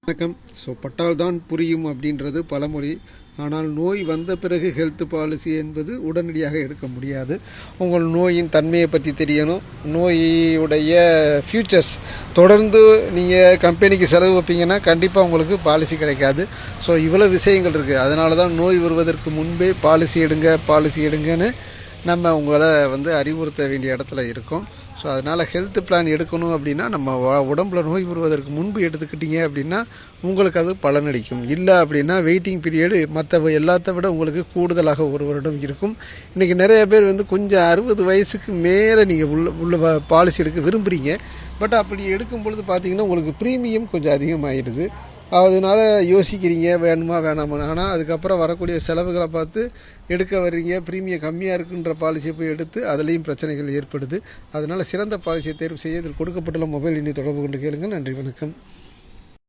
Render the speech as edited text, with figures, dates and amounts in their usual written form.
வணக்கம். பட்டால் தான் புரியும் அப்படின்றது பழமொழி. ஆனால் நோய் வந்த பிறகு ஹெல்த் பாலிசி என்பது உடனடியாக எடுக்க முடியாது. உங்கள் நோயின் தன்மையை பற்றி தெரியணும். நோயுடைய ஃபியூச்சர்ஸ் தொடர்ந்து நீங்கள் கம்பெனிக்கு செலவு வைப்பீங்கன்னா கண்டிப்பாக உங்களுக்கு பாலிசி கிடைக்காது. ஸோ இவ்வளோ விஷயங்கள் இருக்குது. அதனால தான் நோய் வருவதற்கு முன்பே பாலிசி எடுங்கன்னு நம்ம உங்களை அறிவுறுத்த வேண்டிய இடத்துல இருக்கோம். ஸோ அதனால் ஹெல்த் பிளான் எடுக்கணும் அப்படின்னா நம்ம உடம்புல நோய் வருவதற்கு முன்பு எடுத்துக்கிட்டீங்க அப்படின்னா உங்களுக்கு அது பலனளிக்கும். இல்லை அப்படின்னா வெயிட்டிங் பீரியடு மற்ற எல்லாத்த விட உங்களுக்கு கூடுதலாக ஒரு வருடம் இருக்கும். இன்றைக்கி நிறைய பேர் கொஞ்சம் 60 வயசுக்கு மேலே நீங்கள் உள்ள பாலிசி எடுக்க விரும்புகிறீங்க. பட் அப்படி எடுக்கும் பொழுது பார்த்தீங்கன்னா உங்களுக்கு ப்ரீமியம் கொஞ்சம் அதிகமாகிடுது. அதனால யோசிக்கிறீங்க வேணுமா வேணாமா. ஆனால் அதுக்கப்புறம் வரக்கூடிய செலவுகளை பார்த்து எடுக்க வர்றீங்க. ப்ரீமியம் கம்மியாக இருக்குன்ற பாலிசியை போய் எடுத்து அதுலேயும் பிரச்சனைகள் ஏற்படுது. அதனால் சிறந்த பாலிசியை தேர்வு செய்ய இதில் கொடுக்கப்பட்டுள்ள மொபைல் எண்ணை தொடர்பு கொண்டு கேளுங்கள். நன்றி, வணக்கம்.